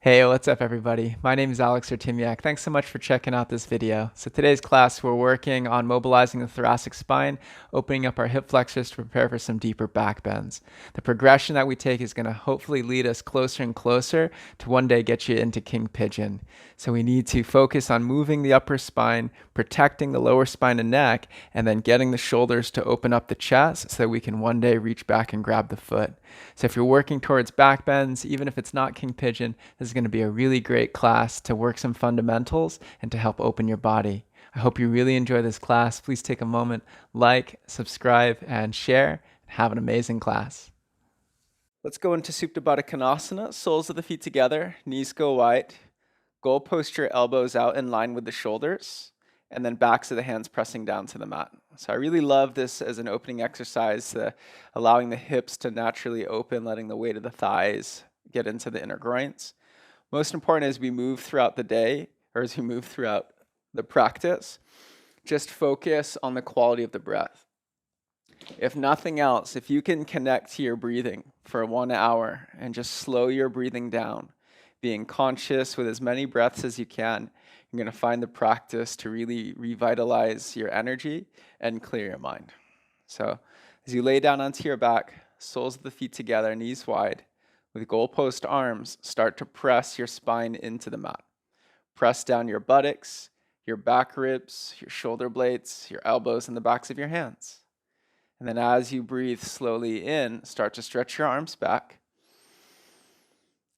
Hey, what's up everybody? My name is Alex Artemiak. Thanks so much for checking out this video. So today's class, we're working on mobilizing the thoracic spine, opening up our hip flexors to prepare for some deeper back bends. The progression that we take is going to hopefully lead us closer and closer to one day get you into King Pigeon. So we need to focus on moving the upper spine, protecting the lower spine and neck, and then getting the shoulders to open up the chest so that we can one day reach back and grab the foot. So if you're working towards back bends, even if it's not King Pigeon, this is going to be a really great class to work some fundamentals and to help open your body. I hope you really enjoy this class. Please take a moment, like, subscribe, and share. Have an amazing class. Let's go into Supta Baddha Konasana. Soles of the feet together, knees go wide. Goal post your elbows out in line with the shoulders, and then backs of the hands pressing down to the mat. So I really love this as an opening exercise, allowing the hips to naturally open, letting the weight of the thighs get into the inner groins. Most important as we move throughout the day, or as we move throughout the practice, just focus on the quality of the breath. If nothing else, if you can connect to your breathing for 1 hour and just slow your breathing down, being conscious with as many breaths as you can, you're going to find the practice to really revitalize your energy and clear your mind. So as you lay down onto your back, soles of the feet together, knees wide, with goalpost arms, start to press your spine into the mat. Press down your buttocks, your back ribs, your shoulder blades, your elbows, and the backs of your hands. And then as you breathe slowly in, start to stretch your arms back.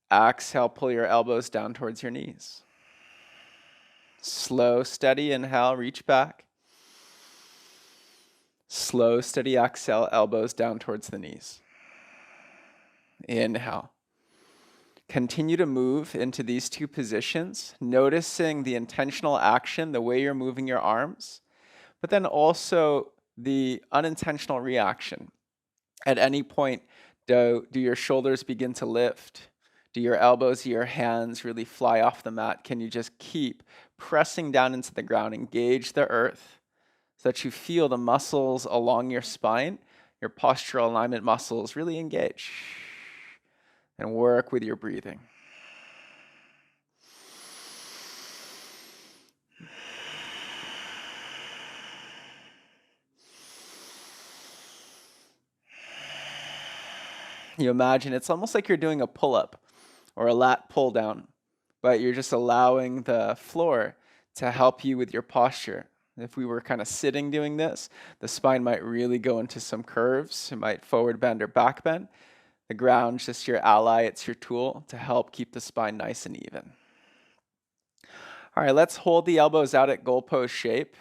Exhale, pull your elbows down towards your knees. Slow, steady inhale, reach back. Slow, steady exhale, elbows down towards the knees. Inhale. Continue to move into these two positions, noticing the intentional action, the way you're moving your arms, but then also the unintentional reaction. At any point, do your shoulders begin to lift? Do your elbows, your hands really fly off the mat? Can you just keep pressing down into the ground, engage the earth so that you feel the muscles along your spine, your postural alignment muscles really engage, and work with your breathing. You imagine it's almost like you're doing a pull-up or a lat pull down, but you're just allowing the floor to help you with your posture. If we were kind of sitting doing this, the spine might really go into some curves. It might forward bend or back bend. The ground's just your ally, it's your tool to help keep the spine nice and even. All right, let's hold the elbows out at goalpost shape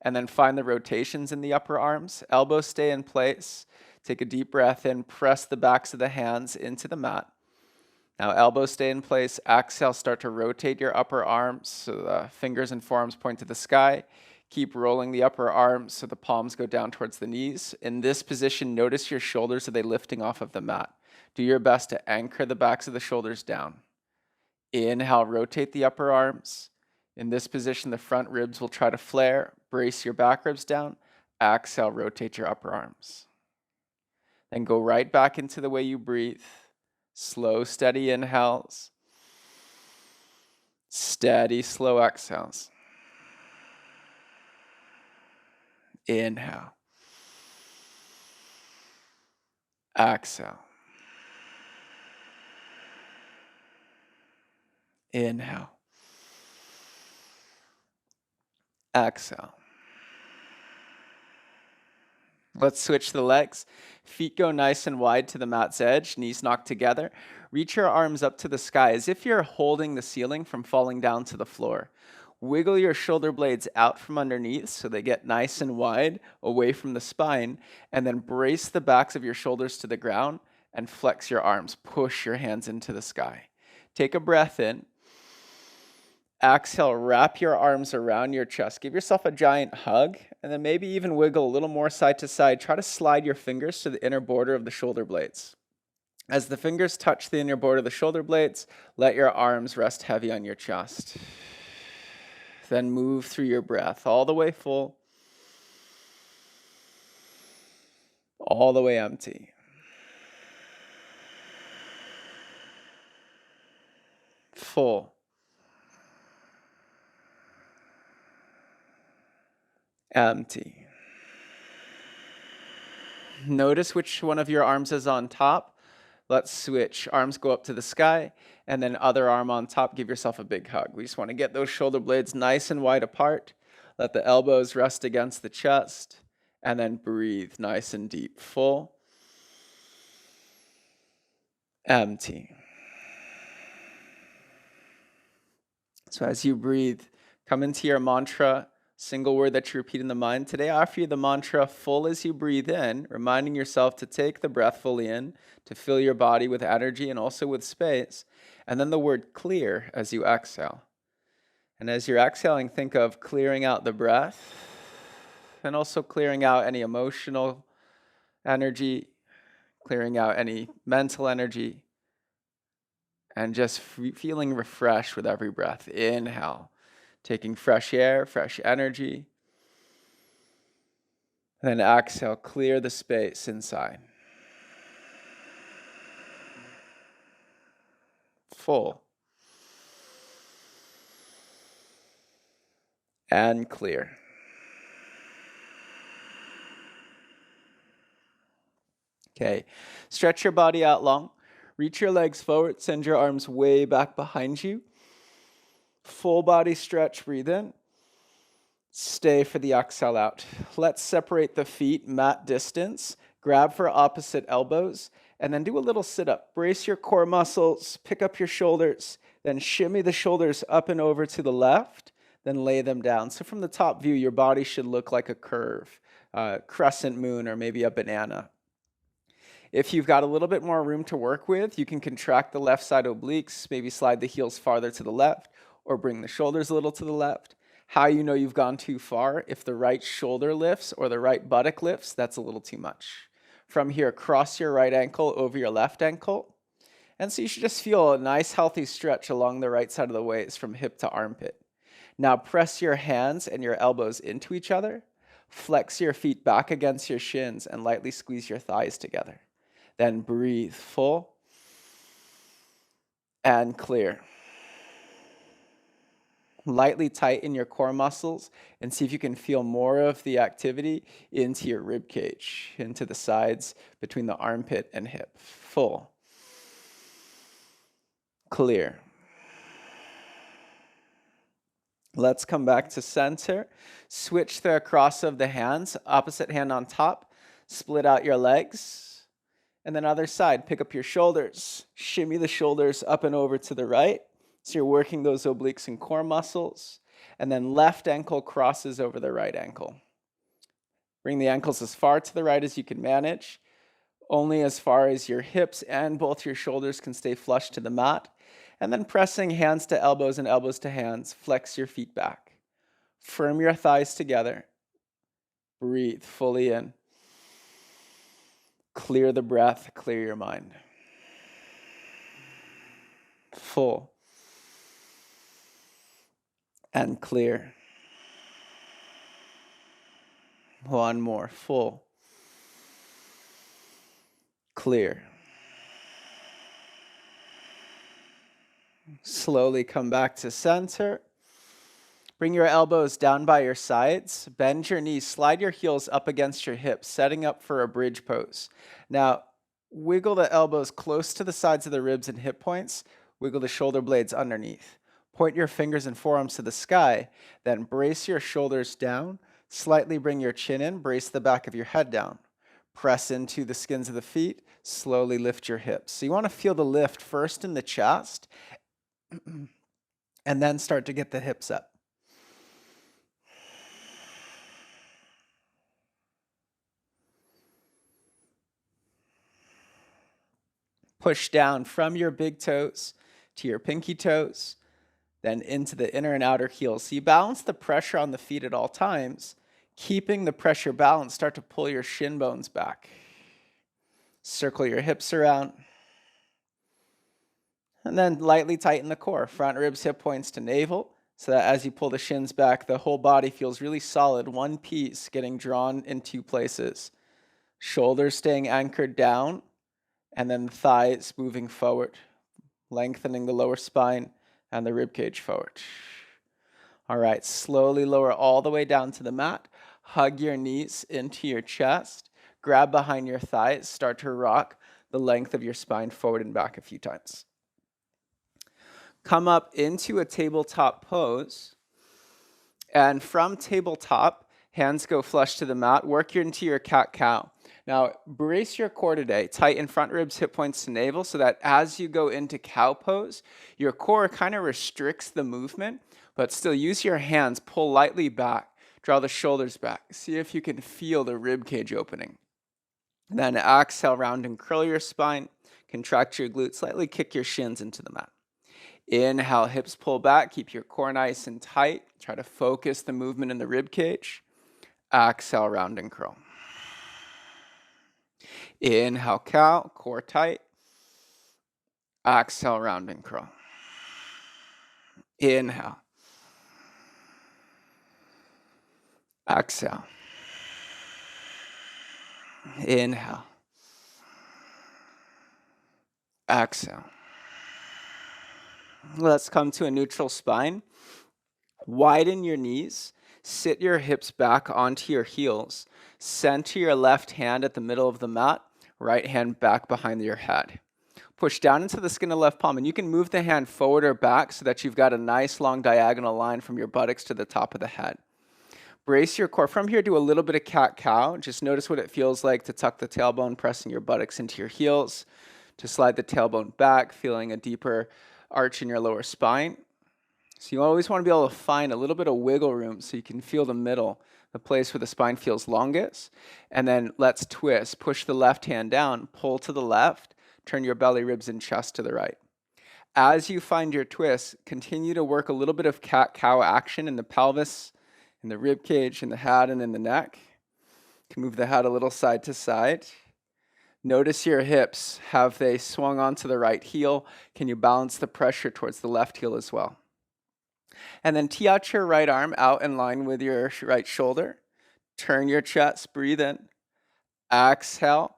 and then find the rotations in the upper arms. Elbows stay in place. Take a deep breath in, press the backs of the hands into the mat. Now elbows stay in place, exhale, start to rotate your upper arms so the fingers and forearms point to the sky. Keep rolling the upper arms so the palms go down towards the knees. In this position, notice your shoulders, are they lifting off of the mat? Do your best to anchor the backs of the shoulders down. Inhale, rotate the upper arms. In this position, the front ribs will try to flare. Brace your back ribs down. Exhale, rotate your upper arms. Then go right back into the way you breathe. Slow, steady inhales. Steady, slow exhales. Inhale. Exhale. Inhale. Exhale. Let's switch the legs. Feet go nice and wide to the mat's edge, knees knocked together. Reach your arms up to the sky as if you're holding the ceiling from falling down to the floor. Wiggle your shoulder blades out from underneath so they get nice and wide away from the spine, and then brace the backs of your shoulders to the ground and flex your arms. Push your hands into the sky. Take a breath in. Exhale, wrap your arms around your chest. Give yourself a giant hug, and then maybe even wiggle a little more side to side. Try to slide your fingers to the inner border of the shoulder blades. As the fingers touch the inner border of the shoulder blades, let your arms rest heavy on your chest. Then move through your breath all the way full, all the way empty. full, empty. Notice which one of your arms is on top. Let's switch. Arms go up to the sky, and then other arm on top. Give yourself a big hug. We just want to get those shoulder blades nice and wide apart. Let the elbows rest against the chest, and then breathe nice and deep. Full, empty. So as you breathe, come into your mantra, single word that you repeat in the mind. Today, I offer you the mantra full as you breathe in, reminding yourself to take the breath fully in, to fill your body with energy and also with space. And then the word clear as you exhale. And as you're exhaling, think of clearing out the breath and also clearing out any emotional energy, clearing out any mental energy, and just feeling refreshed with every breath. Inhale, taking fresh air, fresh energy. And then exhale, clear the space inside. Full. And clear. Okay, stretch your body out long. Reach your legs forward, send your arms way back behind you. Full body stretch, breathe in. Stay for the exhale out. Let's separate the feet, mat distance. Grab for opposite elbows, and then do a little sit-up. Brace your core muscles, pick up your shoulders, then shimmy the shoulders up and over to the left, then lay them down. So from the top view, your body should look like a curve, crescent moon, or maybe a banana. If you've got a little bit more room to work with, you can contract the left side obliques, maybe slide the heels farther to the left, or bring the shoulders a little to the left. How you know you've gone too far, if the right shoulder lifts or the right buttock lifts, that's a little too much. From here, cross your right ankle over your left ankle. And so you should just feel a nice healthy stretch along the right side of the waist from hip to armpit. Now press your hands and your elbows into each other. Flex your feet back against your shins and lightly squeeze your thighs together. Then breathe full and clear. Lightly tighten your core muscles and see if you can feel more of the activity into your rib cage, into the sides between the armpit and hip. Full. Clear. Let's come back to center. Switch the cross of the hands, opposite hand on top. Split out your legs. And then other side, pick up your shoulders. Shimmy the shoulders up and over to the right. So you're working those obliques and core muscles. And then left ankle crosses over the right ankle. Bring the ankles as far to the right as you can manage. Only as far as your hips and both your shoulders can stay flush to the mat. And then pressing hands to elbows and elbows to hands, flex your feet back. Firm your thighs together. Breathe fully in. Clear the breath, clear your mind. Full. And clear. One more, full. Clear. Slowly come back to center. Bring your elbows down by your sides. Bend your knees. Slide your heels up against your hips, setting up for a bridge pose. Now, wiggle the elbows close to the sides of the ribs and hip points. Wiggle the shoulder blades underneath. Point your fingers and forearms to the sky. Then brace your shoulders down. Slightly bring your chin in. Brace the back of your head down. Press into the skins of the feet. Slowly lift your hips. So you want to feel the lift first in the chest, and then start to get the hips up. Push down from your big toes to your pinky toes, then into the inner and outer heels. So you balance the pressure on the feet at all times. Keeping the pressure balanced, start to pull your shin bones back. Circle your hips around. And then lightly tighten the core. Front ribs, hip points to navel, so that as you pull the shins back, the whole body feels really solid. One piece getting drawn in two places. Shoulders staying anchored down, and then thighs moving forward, lengthening the lower spine and the ribcage forward. All right, slowly lower all the way down to the mat. Hug your knees into your chest. Grab behind your thighs. Start to rock the length of your spine forward and back a few times. Come up into a tabletop pose. And from tabletop, hands go flush to the mat. Work into your cat-cow. Now, brace your core today. Tighten front ribs, hip points to navel so that as you go into cow pose, your core kind of restricts the movement, but still use your hands, pull lightly back, draw the shoulders back. See if you can feel the rib cage opening. Then exhale, round and curl your spine, contract your glutes, slightly kick your shins into the mat. Inhale, hips pull back, keep your core nice and tight. Try to focus the movement in the rib cage. Exhale, round and curl. Inhale, cow, core tight. Exhale, round and curl. Inhale. Exhale. Inhale. Exhale. Let's come to a neutral spine. Widen your knees. Sit your hips back onto your heels. Center your left hand at the middle of the mat. Right hand back behind your head. Push down into the skin of the left palm, and you can move the hand forward or back so that you've got a nice long diagonal line from your buttocks to the top of the head. Brace your core. From here, do a little bit of cat-cow. Just notice what it feels like to tuck the tailbone, pressing your buttocks into your heels, to slide the tailbone back, feeling a deeper arch in your lower spine. So you always want to be able to find a little bit of wiggle room so you can feel the middle, the place where the spine feels longest. And then let's twist. Push the left hand down, pull to the left, turn your belly, ribs, and chest to the right. As you find your twist, continue to work a little bit of cat-cow action in the pelvis, in the rib cage, in the head, and in the neck. You can move the head a little side to side. Notice your hips. Have they swung onto the right heel? Can you balance the pressure towards the left heel as well? And then tee out your right arm out in line with your right shoulder. Turn your chest, breathe in. Exhale,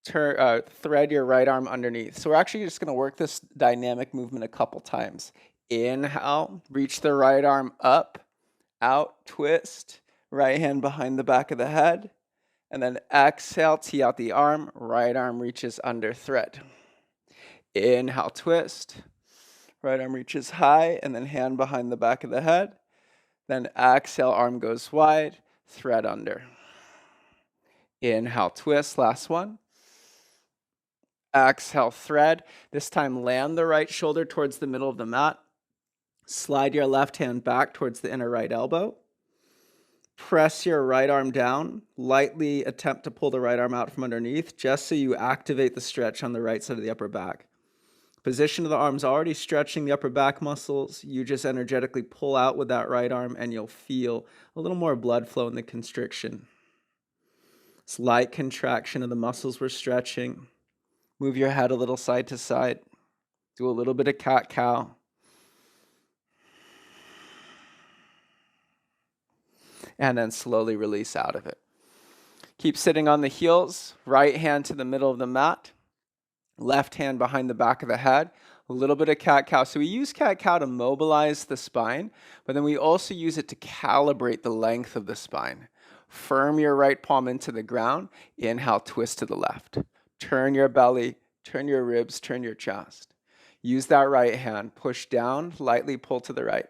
thread your right arm underneath. So we're actually just going to work this dynamic movement a couple times. Inhale, reach the right arm up, out, twist, right hand behind the back of the head. And then exhale, tee out the arm, right arm reaches under, thread. Inhale, twist. Right arm reaches high, and then hand behind the back of the head. Then exhale, arm goes wide, thread under. Inhale, twist, last one. Exhale, thread. This time land the right shoulder towards the middle of the mat. Slide your left hand back towards the inner right elbow. Press your right arm down. Lightly attempt to pull the right arm out from underneath, just so you activate the stretch on the right side of the upper back. Position of the arm's already stretching the upper back muscles. You just energetically pull out with that right arm and you'll feel a little more blood flow in the constriction. Slight contraction of the muscles we're stretching. Move your head a little side to side. Do a little bit of cat-cow. And then slowly release out of it. Keep sitting on the heels. Right hand to the middle of the mat. Left hand behind the back of the head, a little bit of cat-cow. So we use cat-cow to mobilize the spine, but then we also use it to calibrate the length of the spine. Firm your right palm into the ground. Inhale, twist to the left. Turn your belly, turn your ribs, turn your chest. Use that right hand. Push down, lightly pull to the right.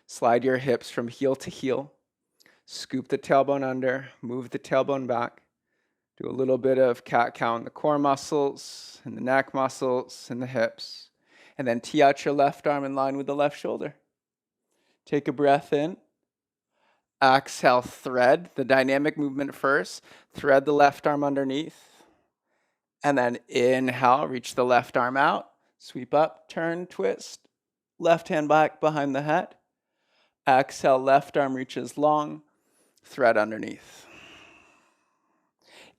Slide your hips from heel to heel. Scoop the tailbone under, move the tailbone back. Do a little bit of cat-cow in the core muscles, in the neck muscles, in the hips. And then tee out your left arm in line with the left shoulder. Take a breath in. Exhale, thread the dynamic movement first. Thread the left arm underneath. And then inhale, reach the left arm out. Sweep up, turn, twist. Left hand back behind the head. Exhale, left arm reaches long. Thread underneath.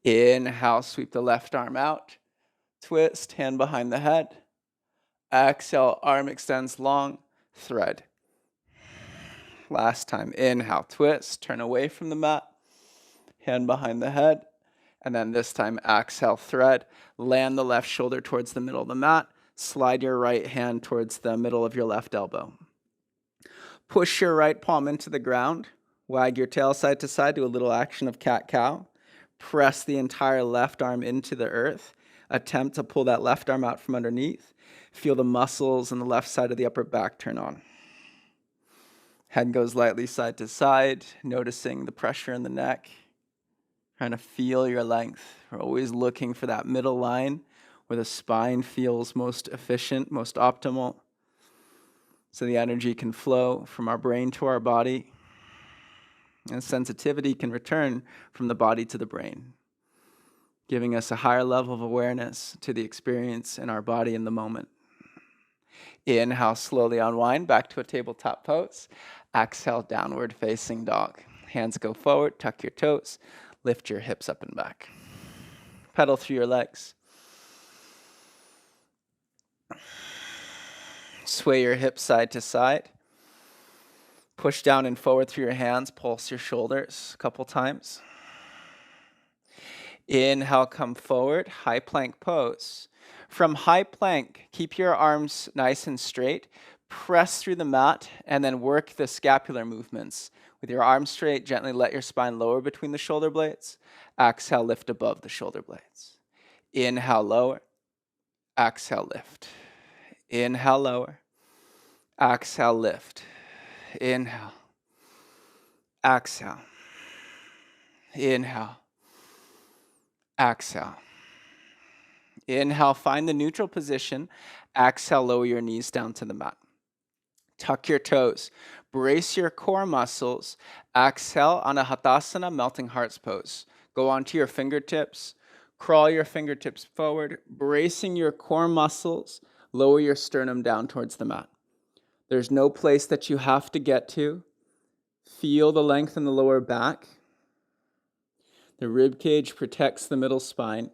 Inhale, sweep the left arm out. Twist, hand behind the head. Exhale, arm extends long. Thread. Last time, inhale, twist, turn away from the mat. Hand behind the head. And then this time, exhale, thread. Land the left shoulder towards the middle of the mat. Slide your right hand towards the middle of your left elbow. Push your right palm into the ground. Wag your tail side to side. Do a little action of cat-cow. Press the entire left arm into the earth. Attempt to pull that left arm out from underneath. Feel the muscles on the left side of the upper back turn on. Head goes lightly side to side, noticing the pressure in the neck. Trying to feel your length. We're always looking for that middle line where the spine feels most efficient, most optimal, so the energy can flow from our brain to our body, and sensitivity can return from the body to the brain, giving us a higher level of awareness to the experience in our body in the moment. Inhale, slowly unwind back to a tabletop pose. Exhale, downward facing dog. Hands go forward, tuck your toes, lift your hips up and back. Pedal through your legs. Sway your hips side to side. Push down and forward through your hands. Pulse your shoulders a couple times. Inhale, come forward. High plank pose. From high plank, keep your arms nice and straight. Press through the mat and then work the scapular movements. With your arms straight, gently let your spine lower between the shoulder blades. Exhale, lift above the shoulder blades. Inhale, lower. Exhale, lift. Inhale, lower. Exhale, lift. Inhale. Exhale. Inhale. Exhale. Inhale, find the neutral position. Exhale, lower your knees down to the mat. Tuck your toes. Brace your core muscles. Exhale, Anahatasana, melting hearts pose. Go onto your fingertips. Crawl your fingertips forward, bracing your core muscles. Lower your sternum down towards the mat. There's no place that you have to get to. Feel the length in the lower back. The rib cage protects the middle spine.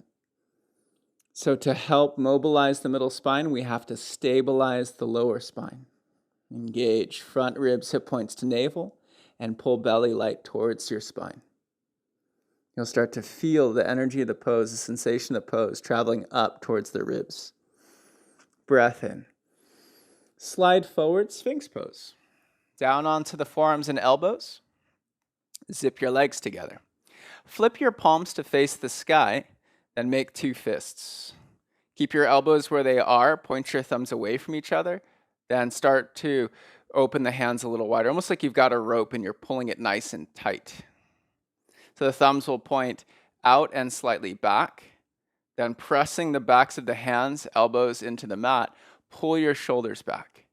So to help mobilize the middle spine, we have to stabilize the lower spine. Engage front ribs, hip points to navel, and pull belly light towards your spine. You'll start to feel the energy of the pose, the sensation of the pose, traveling up towards the ribs. Breath in. Slide forward, Sphinx Pose. Down onto the forearms and elbows. Zip your legs together. Flip your palms to face the sky, then make two fists. Keep your elbows where they are, point your thumbs away from each other, then start to open the hands a little wider, almost like you've got a rope and you're pulling it nice and tight. So the thumbs will point out and slightly back, then pressing the backs of the hands, elbows into the mat, pull your shoulders back.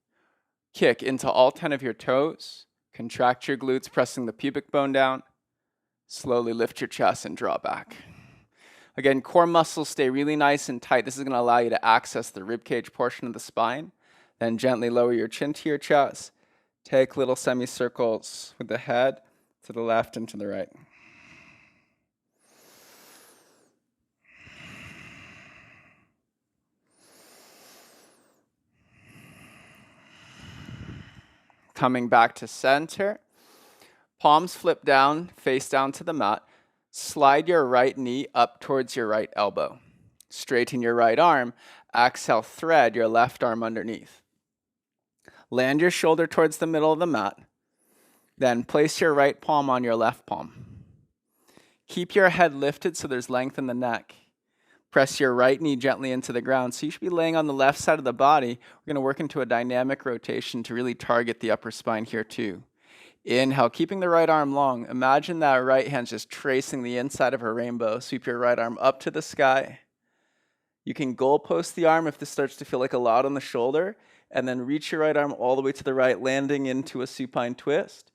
Kick into all 10 of your toes, contract your glutes, pressing the pubic bone down. Slowly lift your chest and draw back. Again, core muscles stay really nice and tight. This is going to allow you to access the ribcage portion of the spine. Then gently lower your chin to your chest. Take little semicircles with the head to the left and to the right. Coming back to center. Palms flip down, face down to the mat. Slide your right knee up towards your right elbow. Straighten your right arm. Exhale, thread your left arm underneath. Land your shoulder towards the middle of the mat. Then place your right palm on your left palm. Keep your head lifted so there's length in the neck. Press your right knee gently into the ground. So you should be laying on the left side of the body. We're going to work into a dynamic rotation to really target the upper spine here too. Inhale, keeping the right arm long. Imagine that right hand just tracing the inside of a rainbow. Sweep your right arm up to the sky. You can goalpost the arm if this starts to feel like a lot on the shoulder, and then reach your right arm all the way to the right, landing into a supine twist.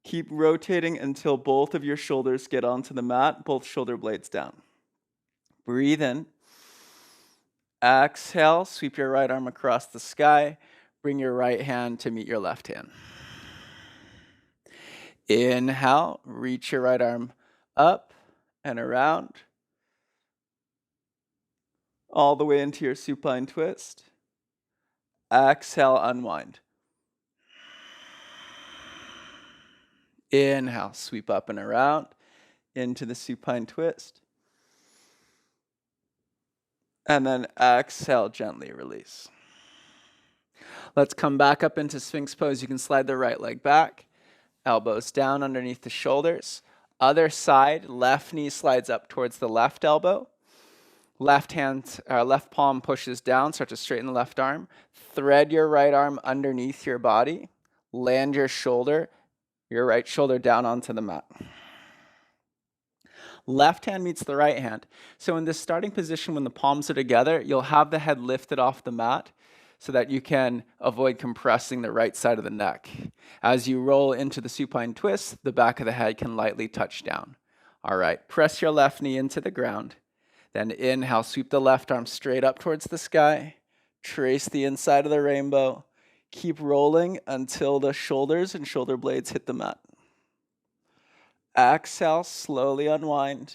Keep rotating until both of your shoulders get onto the mat, both shoulder blades down. Breathe in. Exhale, sweep your right arm across the sky. Bring your right hand to meet your left hand. Inhale, reach your right arm up and around, all the way into your supine twist. Exhale, unwind. Inhale, sweep up and around into the supine twist. And then exhale, gently release. Let's come back up into Sphinx Pose. You can slide the right leg back, elbows down underneath the shoulders. Other side, left knee slides up towards the left elbow. Left palm pushes down, start to straighten the left arm. Thread your right arm underneath your body. Land your right shoulder down onto the mat. Left hand meets the right hand. So in this starting position, when the palms are together, you'll have the head lifted off the mat so that you can avoid compressing the right side of the neck. As you roll into the supine twist, the back of the head can lightly touch down. All right, press your left knee into the ground. Then inhale, sweep the left arm straight up towards the sky. Trace the inside of the rainbow. Keep rolling until the shoulders and shoulder blades hit the mat. Exhale, slowly unwind.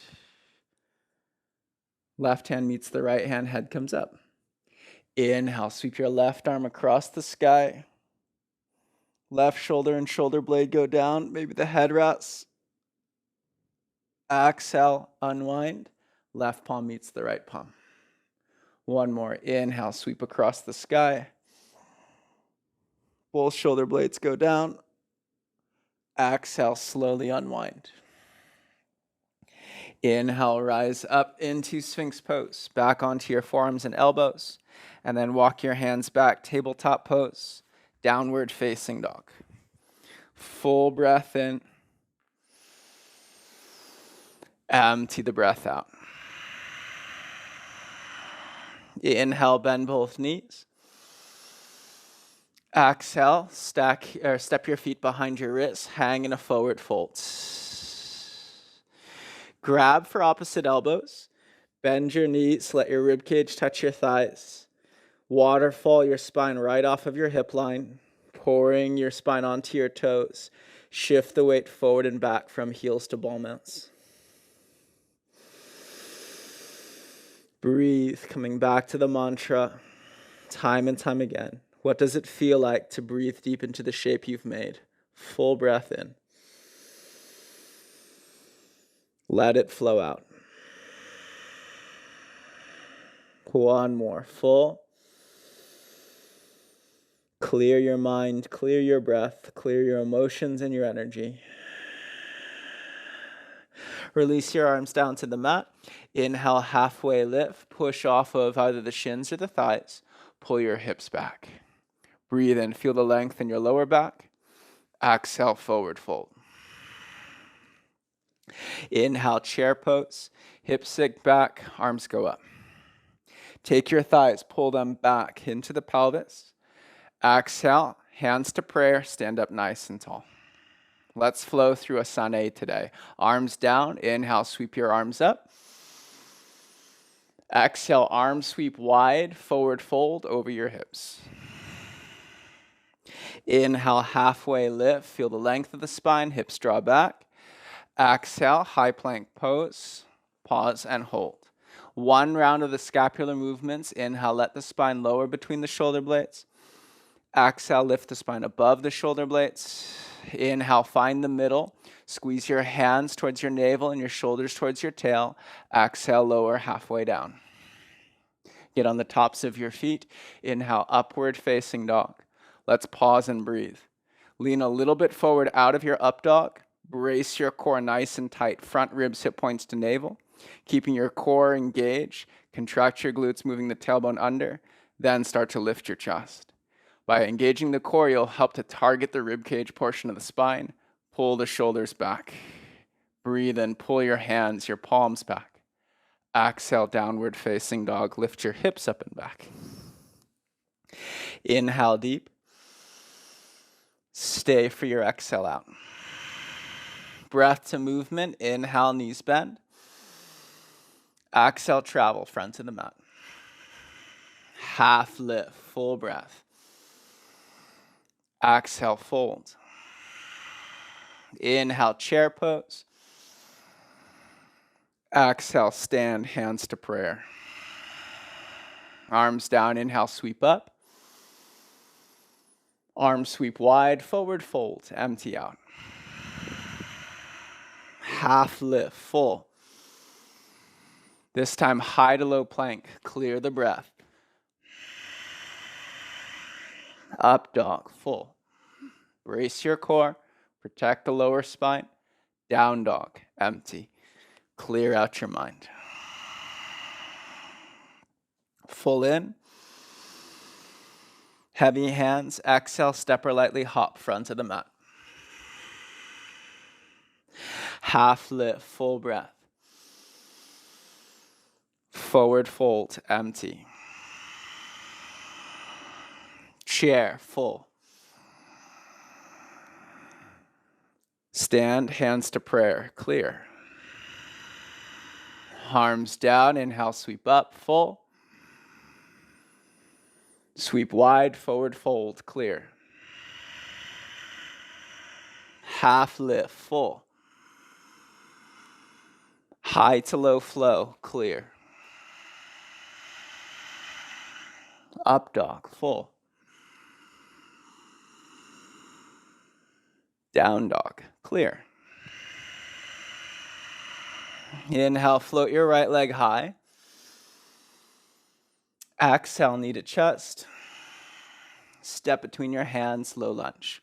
Left hand meets the right hand, head comes up. Inhale, sweep your left arm across the sky. Left shoulder and shoulder blade go down, maybe the head rests. Exhale, unwind. Left palm meets the right palm. One more. Inhale, sweep across the sky. Both shoulder blades go down. Exhale, slowly unwind. Inhale, rise up into Sphinx Pose. Back onto your forearms and elbows. And then walk your hands back, tabletop pose. Downward facing dog. Full breath in. Empty the breath out. Inhale, bend both knees. Exhale, step your feet behind your wrists, hang in a forward fold. Grab for opposite elbows. Bend your knees, let your rib cage touch your thighs. Waterfall your spine right off of your hip line, pouring your spine onto your toes. Shift the weight forward and back from heels to ball mounts. Breathe, coming back to the mantra, time and time again. What does it feel like to breathe deep into the shape you've made? Full breath in. Let it flow out. One more. Full. Clear your mind, clear your breath, clear your emotions and your energy. Release your arms down to the mat. Inhale, halfway lift. Push off of either the shins or the thighs. Pull your hips back. Breathe in. Feel the length in your lower back. Exhale, forward fold. Inhale, chair pose. Hips sink back, arms go up. Take your thighs, pull them back into the pelvis. Exhale, hands to prayer, stand up nice and tall. Let's flow through Asana today. Arms down, inhale, sweep your arms up. Exhale, arms sweep wide, forward fold over your hips. Inhale, halfway lift, feel the length of the spine, hips draw back. Exhale, high plank pose, pause and hold. One round of the scapular movements. Inhale, let the spine lower between the shoulder blades. Exhale, lift the spine above the shoulder blades. Inhale, find the middle. Squeeze your hands towards your navel and your shoulders towards your tail. Exhale, lower halfway down. Get on the tops of your feet. Inhale, upward facing dog. Let's pause and breathe. Lean a little bit forward out of your up dog. Brace your core nice and tight. Front ribs, hip points to navel. Keeping your core engaged. Contract your glutes, moving the tailbone under. Then start to lift your chest. By engaging the core, you'll help to target the rib cage portion of the spine. Pull the shoulders back. Breathe in, pull your hands, your palms back. Exhale, downward facing dog. Lift your hips up and back. Inhale deep. Stay for your exhale out. Breath to movement. Inhale, knees bend. Exhale, travel front to the mat. Half lift, full breath. Exhale, fold. Inhale, chair pose. Exhale, stand, hands to prayer. Arms down, inhale, sweep up. Arms sweep wide, forward fold, empty out. Half lift, full. This time, high to low plank. Clear the breath. Up dog, full. Brace your core. Protect the lower spine. Down dog, empty. Clear out your mind. Full in. Heavy hands. Exhale, step or lightly hop front of the mat. Half lift, full breath. Forward fold, empty. Chair, full. Stand, hands to prayer, clear. Arms down, inhale, sweep up, full. Sweep wide, forward fold, clear. Half lift, full. High to low flow, clear. Up dog, full. Down dog, clear. Inhale, float your right leg high. Exhale, knee to chest. Step between your hands, low lunge.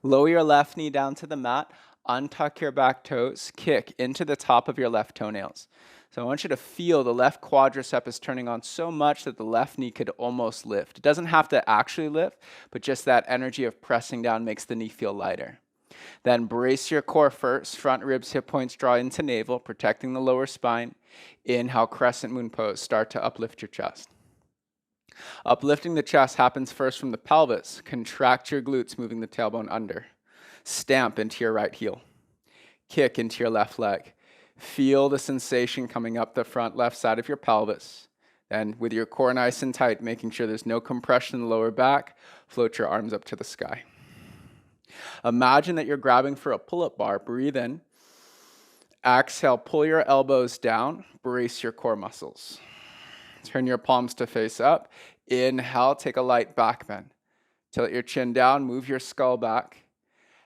Lower your left knee down to the mat. Untuck your back toes. Kick into the top of your left toenails. So I want you to feel the left quadricep is turning on so much that the left knee could almost lift. It doesn't have to actually lift, but just that energy of pressing down makes the knee feel lighter. Then brace your core first. Front ribs, hip points draw into navel, protecting the lower spine. Inhale, crescent moon pose. Start to uplift your chest. Uplifting the chest happens first from the pelvis. Contract your glutes, moving the tailbone under. Stamp into your right heel. Kick into your left leg. Feel the sensation coming up the front left side of your pelvis. Then with your core nice and tight, making sure there's no compression in the lower back, float your arms up to the sky. Imagine that you're grabbing for a pull-up bar. Breathe in. Exhale, pull your elbows down. Brace your core muscles. Turn your palms to face up. Inhale, take a light back bend. Tilt your chin down, move your skull back.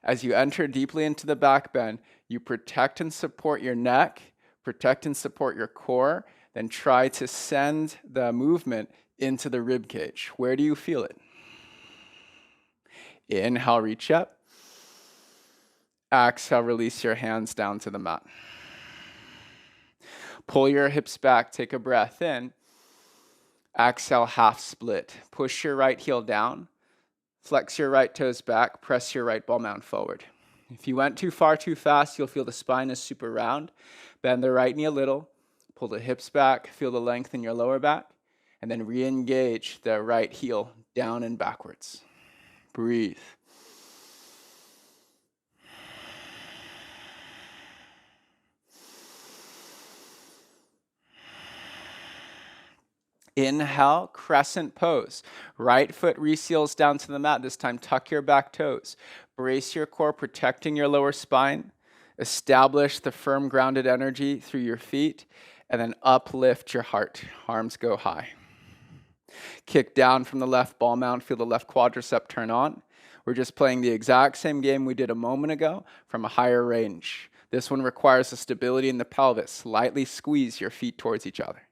As you enter deeply into the back bend, you protect and support your neck, protect and support your core, then try to send the movement into the rib cage. Where do you feel it? Inhale, reach up. Exhale, release your hands down to the mat. Pull your hips back, take a breath in. Exhale, half split. Push your right heel down. Flex your right toes back. Press your right ball mound forward. If you went too far too fast, you'll feel the spine is super round. Bend the right knee a little. Pull the hips back. Feel the length in your lower back. And then re-engage the right heel down and backwards. Breathe. Inhale, crescent pose. Right foot reseals down to the mat. This time, tuck your back toes. Brace your core, protecting your lower spine. Establish the firm grounded energy through your feet. And then uplift your heart. Arms go high. Kick down from the left ball mount. Feel the left quadricep turn on. We're just playing the exact same game we did a moment ago from a higher range. This one requires a stability in the pelvis. Lightly squeeze your feet towards each other.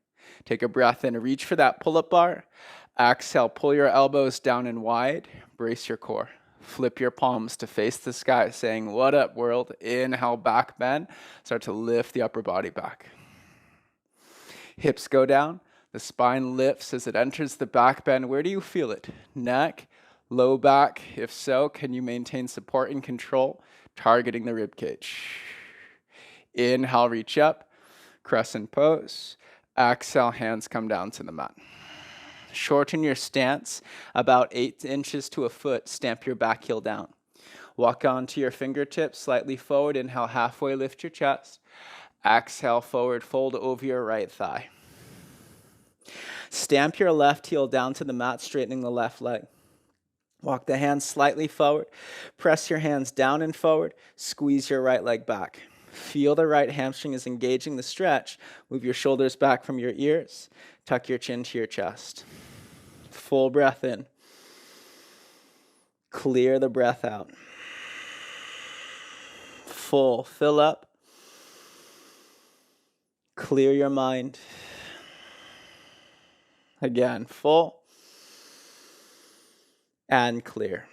Take a breath in, reach for that pull-up bar. Exhale, pull your elbows down and wide. Brace your core. Flip your palms to face the sky, saying, "What up, world?" Inhale, back bend. Start to lift the upper body back. Hips go down. The spine lifts as it enters the back bend. Where do you feel it? Neck, low back. If so, can you maintain support and control, targeting the rib cage? Inhale, reach up. Crescent pose. Exhale, hands come down to the mat. Shorten your stance about 8 inches to a foot. Stamp your back heel down. Walk onto your fingertips slightly forward. Inhale, halfway lift your chest. Exhale, forward fold over your right thigh. Stamp your left heel down to the mat, straightening the left leg. Walk the hands slightly forward. Press your hands down and forward. Squeeze your right leg back. Feel the right hamstring is engaging the stretch. Move your shoulders back from your ears. Tuck your chin to your chest. Full breath in. Clear the breath out. Full. Fill up. Clear your mind. Again, full and clear.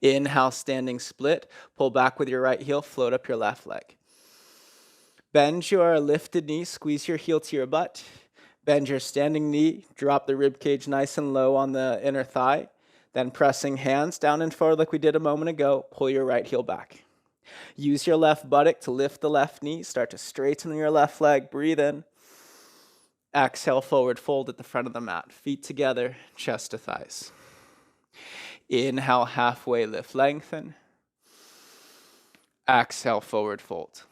Inhale, standing split. Pull back with your right heel, float up your left leg. Bend your lifted knee, squeeze your heel to your butt. Bend your standing knee, drop the rib cage nice and low on the inner thigh. Then pressing hands down and forward like we did a moment ago, pull your right heel back. Use your left buttock to lift the left knee. Start to straighten your left leg. Breathe in. Exhale, forward fold at the front of the mat. Feet together, chest to thighs. Inhale, halfway lift, lengthen. Exhale, forward fold.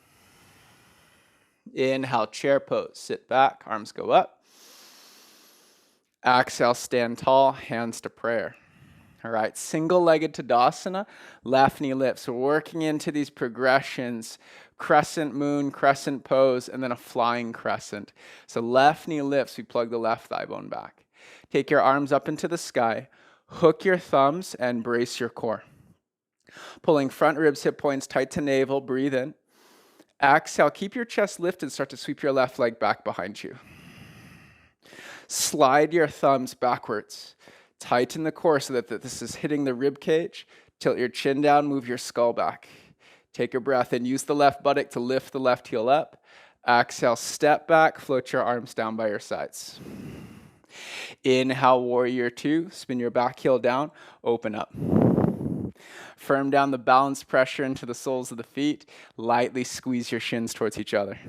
Inhale, chair pose. Sit back, arms go up. Exhale, stand tall, hands to prayer. All right, single-legged Tadasana, left knee lifts. We're working into these progressions, crescent moon, crescent pose, and then a flying crescent. So left knee lifts, we plug the left thigh bone back. Take your arms up into the sky, hook your thumbs, and brace your core. Pulling front ribs, hip points tight to navel, breathe in. Exhale, keep your chest lifted, start to sweep your left leg back behind you. Slide your thumbs backwards. Tighten the core so that this is hitting the rib cage. Tilt your chin down, move your skull back. Take a breath in. Use the left buttock to lift the left heel up. Exhale, step back, float your arms down by your sides. Inhale, warrior two. Spin your back heel down, open up. Firm down the balance pressure into the soles of the feet. Lightly squeeze your shins towards each other.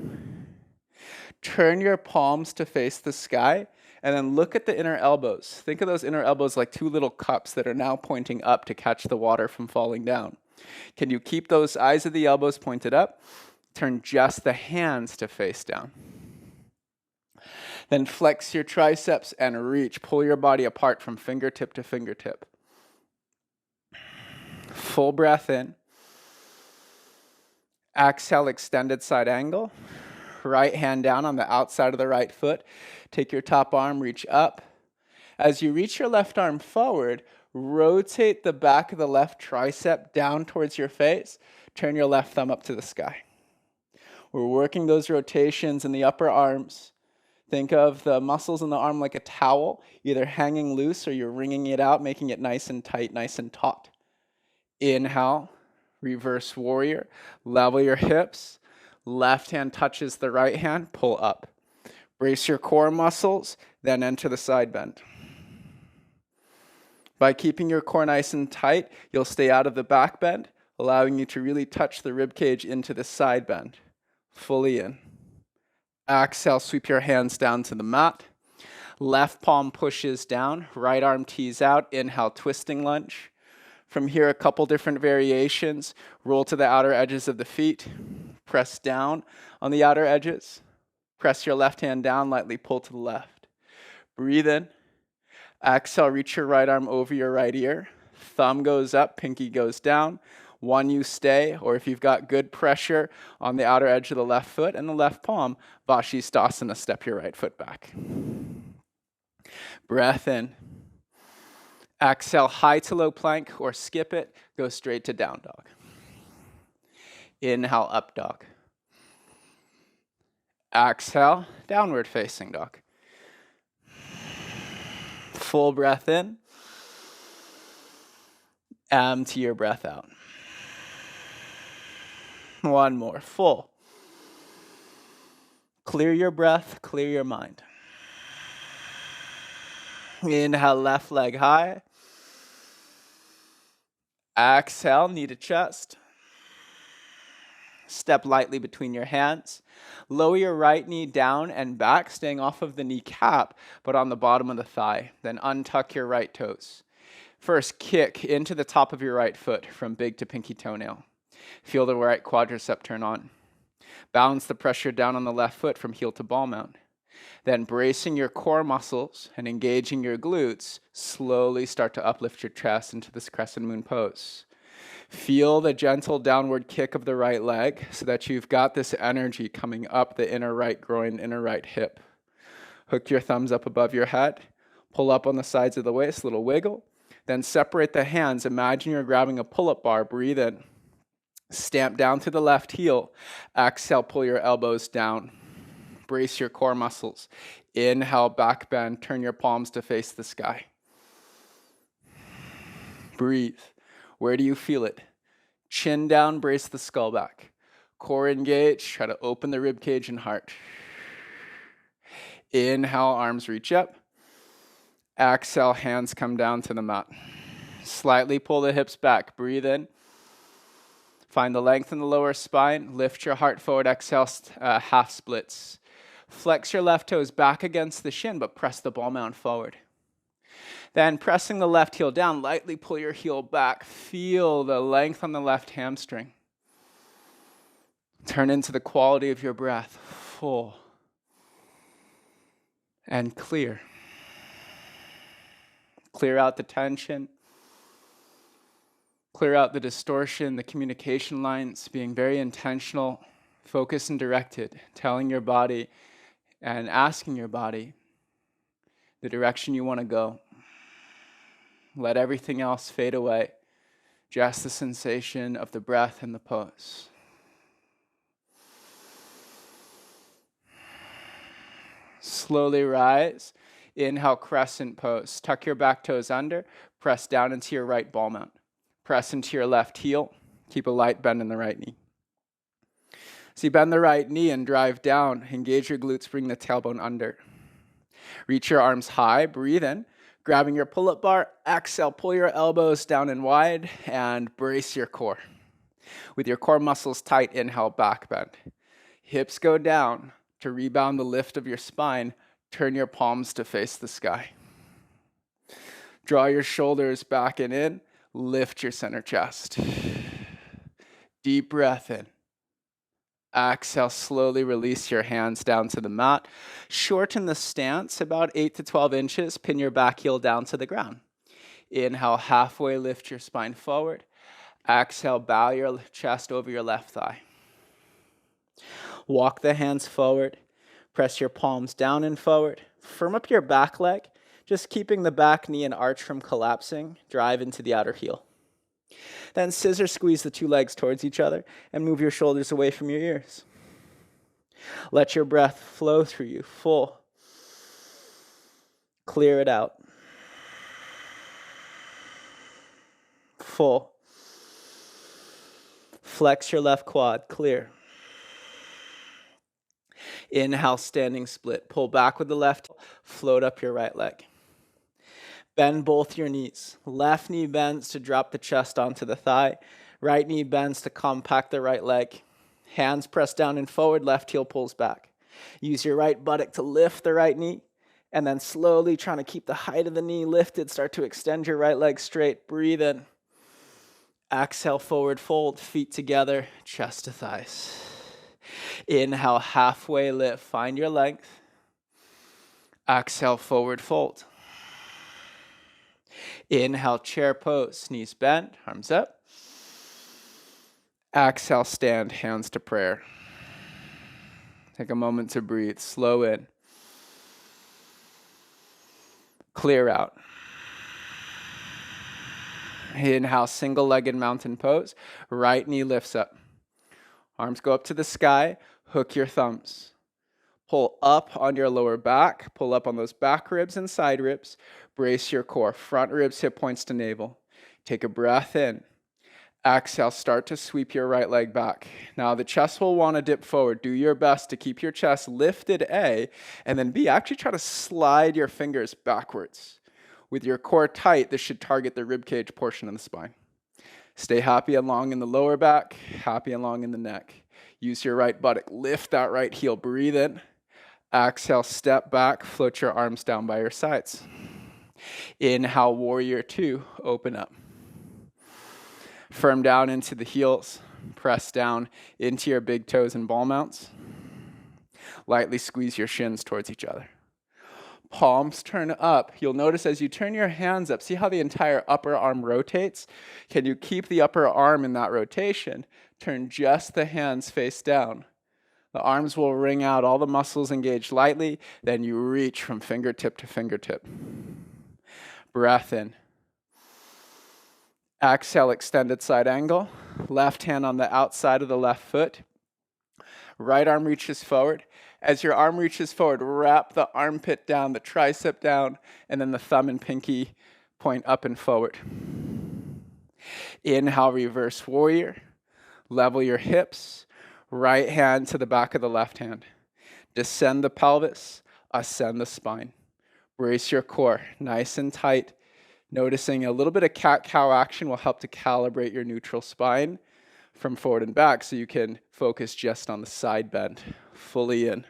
Turn your palms to face the sky. And then look at the inner elbows. Think of those inner elbows like two little cups that are now pointing up to catch the water from falling down. Can you keep those eyes of the elbows pointed up? Turn just the hands to face down. Then flex your triceps and reach. Pull your body apart from fingertip to fingertip. Full breath in. Exhale, extended side angle. Right hand down on the outside of the right foot. Take your top arm, reach up. As you reach your left arm forward, rotate the back of the left tricep down towards your face. Turn your left thumb up to the sky. We're working those rotations in the upper arms. Think of the muscles in the arm like a towel, either hanging loose or you're wringing it out, making it nice and tight, nice and taut. Inhale, reverse warrior. Level your hips. Left hand touches the right hand, pull up. Brace your core muscles, then enter the side bend. By keeping your core nice and tight, you'll stay out of the back bend, allowing you to really touch the rib cage into the side bend. Fully in. Exhale, sweep your hands down to the mat. Left palm pushes down, right arm tees out. Inhale, twisting lunge. From here, a couple different variations. Roll to the outer edges of the feet. Press down on the outer edges. Press your left hand down, lightly pull to the left. Breathe in. Exhale, reach your right arm over your right ear. Thumb goes up, pinky goes down. One, you stay, or if you've got good pressure on the outer edge of the left foot and the left palm, Vashisthasana, step your right foot back. Breath in. Exhale, high to low plank or skip it. Go straight to down dog. Inhale, up dog. Exhale, downward facing dog. Full breath in. Empty your breath out. One more, full. Clear your breath, clear your mind. Inhale, left leg high. Exhale, knee to chest. Step lightly between your hands. Lower your right knee down and back, staying off of the kneecap, but on the bottom of the thigh. Then untuck your right toes. First, kick into the top of your right foot from big to pinky toenail. Feel the right quadricep turn on. Balance the pressure down on the left foot from heel to ball mount. Then bracing your core muscles and engaging your glutes, slowly start to uplift your chest into this crescent moon pose. Feel the gentle downward kick of the right leg so that you've got this energy coming up the inner right groin, inner right hip. Hook your thumbs up above your head. Pull up on the sides of the waist, little wiggle. Then separate the hands. Imagine you're grabbing a pull-up bar. Breathe in. Stamp down to the left heel. Exhale, pull your elbows down. Brace your core muscles. Inhale, back bend. Turn your palms to face the sky. Breathe. Where do you feel it? Chin down, brace the skull back. Core engaged, try to open the rib cage and heart. Inhale, arms reach up. Exhale, hands come down to the mat. Slightly pull the hips back. Breathe in. Find the length in the lower spine. Lift your heart forward. Exhale, half splits. Flex your left toes back against the shin, but press the ball mound forward. Then pressing the left heel down, lightly pull your heel back. Feel the length on the left hamstring. Turn into the quality of your breath. Full and clear. Clear out the tension. Clear out the distortion, the communication lines, being very intentional, focused and directed, telling your body and asking your body the direction you want to go. Let everything else fade away. Just the sensation of the breath and the pose. Slowly rise. Inhale, crescent pose. Tuck your back toes under. Press down into your right ball mount. Press into your left heel. Keep a light bend in the right knee. So you bend the right knee and drive down. Engage your glutes, bring the tailbone under. Reach your arms high, breathe in. Grabbing your pull-up bar, exhale, pull your elbows down and wide and brace your core. With your core muscles tight, inhale, back bend. Hips go down to rebound the lift of your spine. Turn your palms to face the sky. Draw your shoulders back and in. Lift your center chest. Deep breath in. Exhale, slowly release your hands down to the mat. Shorten the stance about 8 to 12 inches. Pin your back heel down to the ground. Inhale, halfway lift your spine forward. Exhale, bow your chest over your left thigh. Walk the hands forward. Press your palms down and forward. Firm up your back leg. Just keeping the back knee and arch from collapsing. Drive into the outer heel. Then scissor squeeze the two legs towards each other and move your shoulders away from your ears. Let your breath flow through you, full. Clear it out. Full. Flex your left quad, clear. Inhale, standing split. Pull back with the left, float up your right leg. Bend both your knees. Left knee bends to drop the chest onto the thigh. Right knee bends to compact the right leg. Hands press down and forward, left heel pulls back. Use your right buttock to lift the right knee, and then slowly trying to keep the height of the knee lifted, start to extend your right leg straight. Breathe in. Exhale, forward fold, feet together, chest to thighs. Inhale, halfway lift, find your length. Exhale, forward fold. Inhale, chair pose, knees bent, arms up. Exhale, stand, hands to prayer. Take a moment to breathe, slow in. Clear out. Inhale, single-legged mountain pose. Right knee lifts up. Arms go up to the sky, hook your thumbs. Pull up on your lower back, pull up on those back ribs and side ribs. Brace your core, front ribs, hip points to navel. Take a breath in. Exhale, start to sweep your right leg back. Now the chest will want to dip forward. Do your best to keep your chest lifted, A, and then B, actually try to slide your fingers backwards. With your core tight, this should target the ribcage portion of the spine. Stay happy and long in the lower back, happy and long in the neck. Use your right buttock, lift that right heel, breathe in. Exhale, step back, float your arms down by your sides. Inhale, warrior two, open up. Firm down into the heels, press down into your big toes and ball mounts. Lightly squeeze your shins towards each other. Palms turn up. You'll notice as you turn your hands up, see how the entire upper arm rotates? Can you keep the upper arm in that rotation? Turn just the hands face down. The arms will ring out, all the muscles engage lightly, then you reach from fingertip to fingertip. Breath in. Exhale, extended side angle. Left hand on the outside of the left foot. Right arm reaches forward. As your arm reaches forward, wrap the armpit down, the tricep down, and then the thumb and pinky point up and forward. Inhale, reverse warrior. Level your hips. Right hand to the back of the left hand. Descend the pelvis, ascend the spine. Brace your core, nice and tight. Noticing a little bit of cat-cow action will help to calibrate your neutral spine from forward and back so you can focus just on the side bend. Fully in.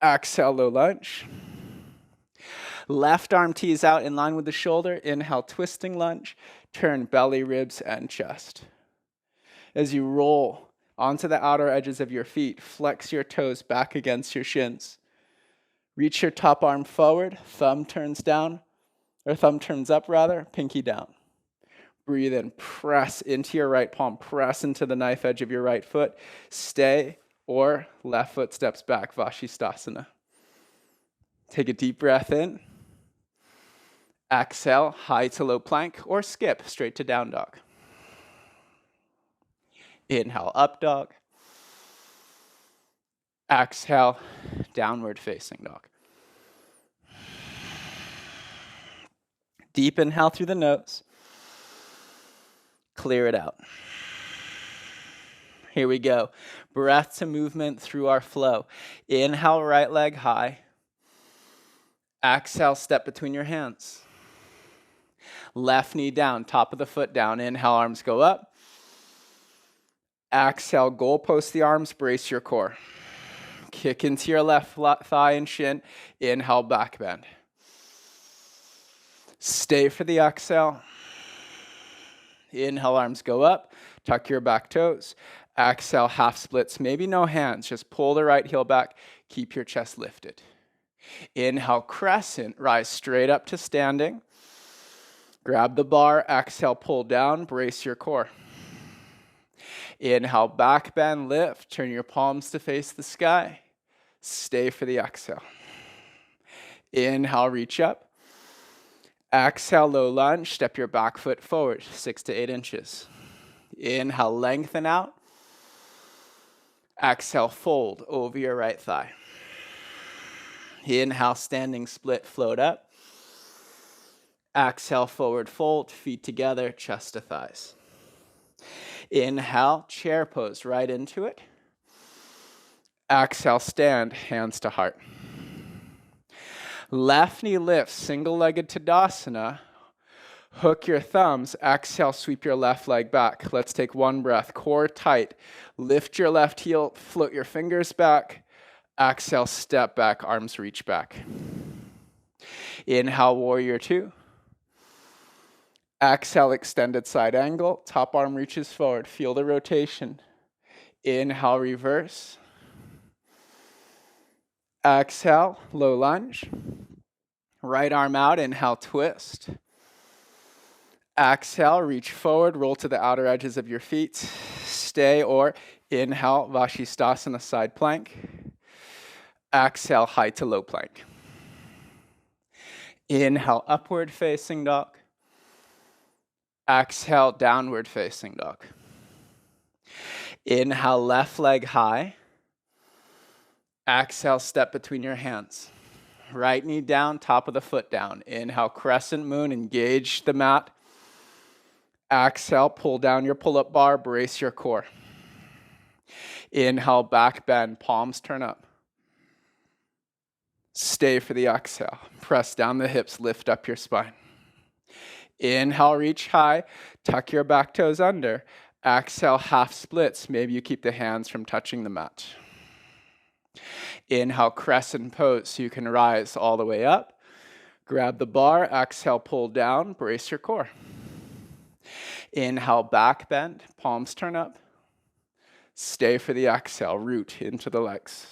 Exhale, low lunge. Left arm tees out in line with the shoulder. Inhale, twisting lunge. Turn belly, ribs, and chest. As you roll onto the outer edges of your feet, flex your toes back against your shins. Reach your top arm forward, thumb turns up rather, pinky down. Breathe in, press into your right palm, press into the knife edge of your right foot. Stay, or left foot steps back, Vashisthasana. Take a deep breath in. Exhale, high to low plank, or skip straight to down dog. Inhale, up dog. Exhale, downward facing dog. Deep inhale through the nose. Clear it out. Here we go. Breath to movement through our flow. Inhale, right leg high. Exhale, step between your hands. Left knee down, top of the foot down. Inhale, arms go up. Exhale, goalpost the arms, brace your core. Kick into your left thigh and shin. Inhale, back bend. Stay for the exhale. Inhale, arms go up. Tuck your back toes. Exhale, half splits. Maybe no hands. Just pull the right heel back. Keep your chest lifted. Inhale, crescent. Rise straight up to standing. Grab the bar. Exhale, pull down. Brace your core. Inhale, back bend, lift. Turn your palms to face the sky. Stay for the exhale. Inhale, reach up. Exhale, low lunge. Step your back foot forward, 6 to 8 inches. Inhale, lengthen out. Exhale, fold over your right thigh. Inhale, standing split, float up. Exhale, forward fold, feet together, chest to thighs. Inhale, chair pose, right into it. Exhale, stand, hands to heart. Left knee lifts, single-legged Tadasana. Hook your thumbs. Exhale, sweep your left leg back. Let's take one breath. Core tight. Lift your left heel, float your fingers back. Exhale, step back, arms reach back. Inhale, warrior two. Exhale, extended side angle. Top arm reaches forward. Feel the rotation. Inhale, reverse. Exhale, low lunge. Right arm out, inhale, twist. Exhale, reach forward, roll to the outer edges of your feet. Stay or inhale, Vashisthasana, side plank. Exhale, high to low plank. Inhale, upward facing dog. Exhale, downward facing dog. Inhale, left leg high. Exhale, step between your hands. Right knee down, top of the foot down. Inhale, crescent moon, engage the mat. Exhale, pull down your pull-up bar, brace your core. Inhale, back bend, palms turn up. Stay for the exhale. Press down the hips, lift up your spine. Inhale, reach high, tuck your back toes under. Exhale, half splits. Maybe you keep the hands from touching the mat. Inhale, crescent pose, so you can rise all the way up. Grab the bar, exhale, pull down, brace your core. Inhale, back bend, palms turn up. Stay for the exhale, root into the legs.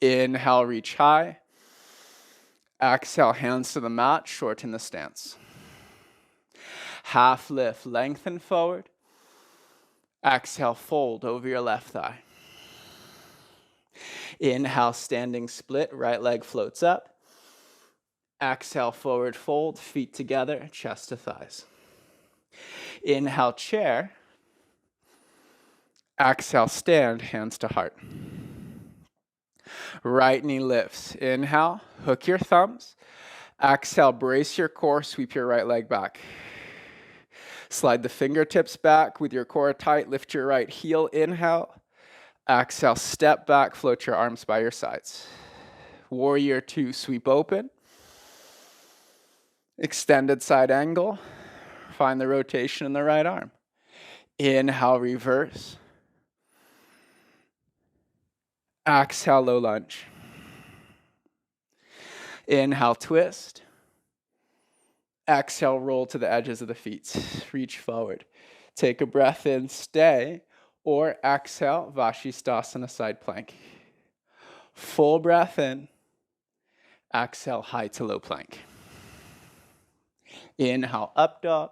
Inhale, reach high. Exhale, hands to the mat, shorten the stance. Half lift, lengthen forward. Exhale, fold over your left thigh. Inhale, standing split, right leg floats up. Exhale, forward fold, feet together, chest to thighs. Inhale, chair. Exhale, stand, hands to heart. Right knee lifts. Inhale, hook your thumbs. Exhale, brace your core, sweep your right leg back. Slide the fingertips back with your core tight. Lift your right heel. Inhale. Exhale, step back, float your arms by your sides. Warrior two, sweep open. Extended side angle. Find the rotation in the right arm. Inhale, reverse. Exhale, low lunge. Inhale, twist. Exhale, roll to the edges of the feet. Reach forward. Take a breath in, stay, or exhale, Vashisthasana side plank. Full breath in. Exhale, high to low plank. Inhale, up dog.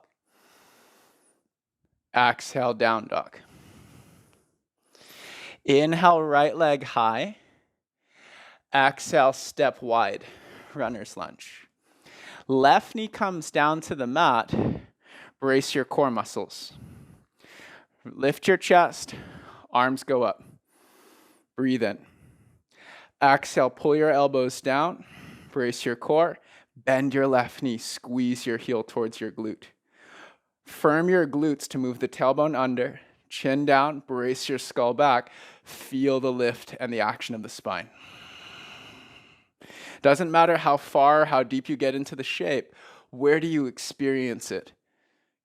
Exhale, down dog. Inhale, right leg high. Exhale, step wide, runner's lunge. Left knee comes down to the mat. Brace your core muscles. Lift your chest, arms go up. Breathe in. Exhale, pull your elbows down. Brace your core. Bend your left knee, squeeze your heel towards your glute. Firm your glutes to move the tailbone under. Chin down, brace your skull back. Feel the lift and the action of the spine. Doesn't matter how far, how deep you get into the shape, where do you experience it?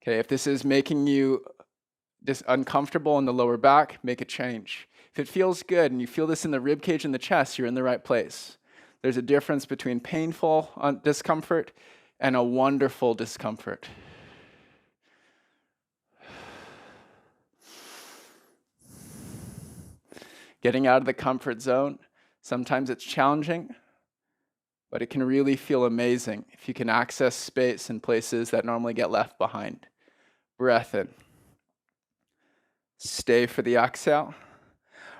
Okay, if this is making you uncomfortable in the lower back, make a change. If it feels good and you feel this in the rib cage and the chest, you're in the right place. There's a difference between painful discomfort and a wonderful discomfort. Getting out of the comfort zone, sometimes it's challenging, but it can really feel amazing if you can access space in places that normally get left behind. Breath in. Stay for the exhale.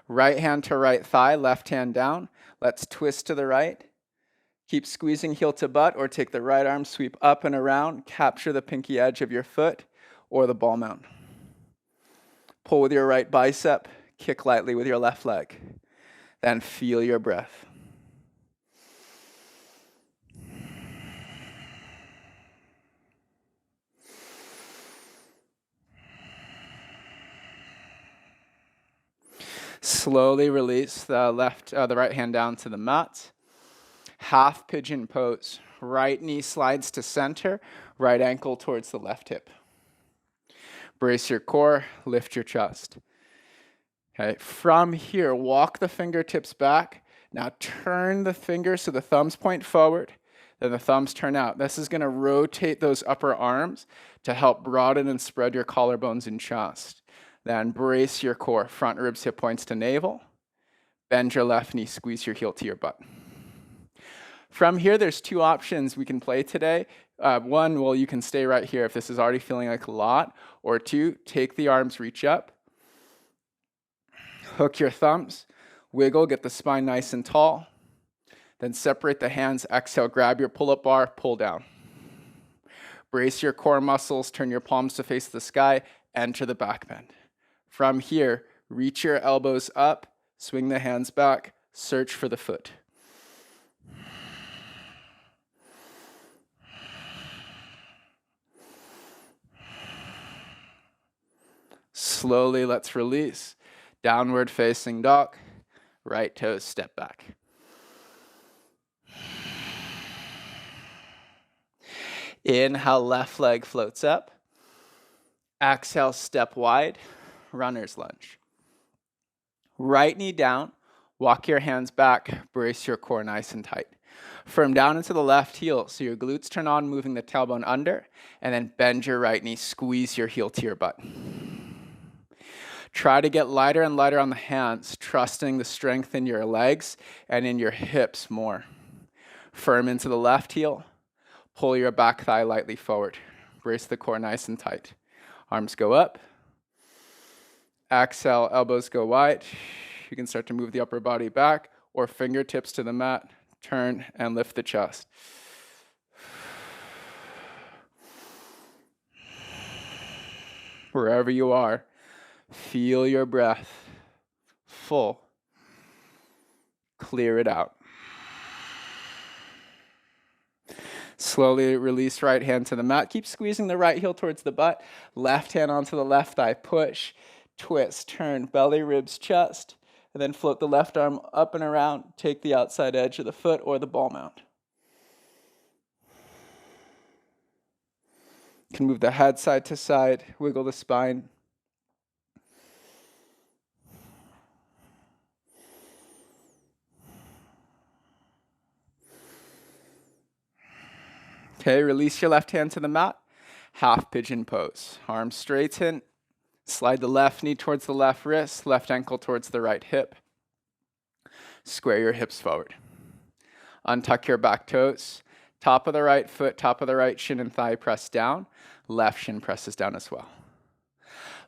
Right hand to right thigh, left hand down. Let's twist to the right. Keep squeezing heel to butt, or take the right arm, sweep up and around. Capture the pinky edge of your foot or the ball mount. Pull with your right bicep. Kick lightly with your left leg. Then feel your breath. Slowly release the right hand down to the mat. Half pigeon pose. Right knee slides to center, right ankle towards the left hip. Brace your core, lift your chest. Okay, from here, walk the fingertips back. Now turn the fingers so the thumbs point forward, then the thumbs turn out. This is going to rotate those upper arms to help broaden and spread your collarbones and chest. Then brace your core, front ribs, hip points to navel. Bend your left knee, squeeze your heel to your butt. From here, there's two options we can play today. One, well, you can stay right here if this is already feeling like a lot. Or two, take the arms, reach up. Hook your thumbs, wiggle, get the spine nice and tall. Then separate the hands, exhale, grab your pull-up bar, pull down. Brace your core muscles, turn your palms to face the sky, enter the back bend. From here, reach your elbows up, swing the hands back, search for the foot. Slowly, let's release. Downward facing dog, right toes step back. Inhale, left leg floats up. Exhale, step wide, runner's lunge. Right knee down, walk your hands back, brace your core nice and tight. Firm down into the left heel, so your glutes turn on, moving the tailbone under, and then bend your right knee, squeeze your heel to your butt. Try to get lighter and lighter on the hands, trusting the strength in your legs and in your hips more. Firm into the left heel. Pull your back thigh lightly forward. Brace the core nice and tight. Arms go up. Exhale, elbows go wide. You can start to move the upper body back or fingertips to the mat. Turn and lift the chest. Wherever you are, Feel your breath. Full. Clear it out. Slowly release right hand to the mat. Keep squeezing the right heel towards the butt. Left hand onto the left thigh. Push, twist, turn, belly, ribs, chest. And then float the left arm up and around. Take the outside edge of the foot or the ball mount. You can move the head side to side. Wiggle the spine. Okay, release your left hand to the mat. Half pigeon pose. Arms straighten. Slide the left knee towards the left wrist, left ankle towards the right hip. Square your hips forward. Untuck your back toes. Top of the right foot, top of the right shin and thigh press down. Left shin presses down as well.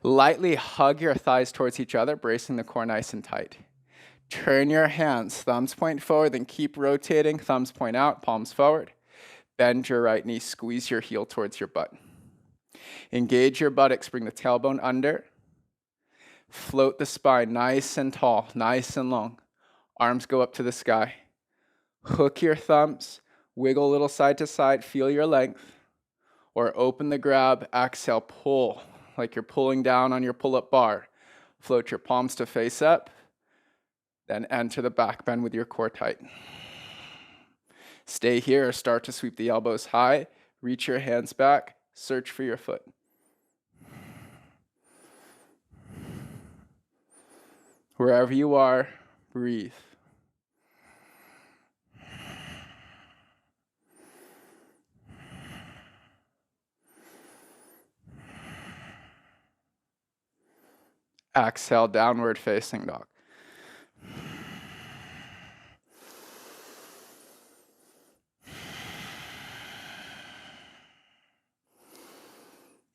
Lightly hug your thighs towards each other, bracing the core nice and tight. Turn your hands, thumbs point forward, then keep rotating, thumbs point out, palms forward. Bend your right knee, squeeze your heel towards your butt. Engage your buttocks, bring the tailbone under. Float the spine nice and tall, nice and long. Arms go up to the sky. Hook your thumbs, wiggle a little side to side, feel your length. Or open the grab, exhale, pull, like you're pulling down on your pull-up bar. Float your palms to face up, then enter the back bend with your core tight. Stay here, start to sweep the elbows high, reach your hands back, search for your foot. Wherever you are, breathe. Exhale, downward facing dog.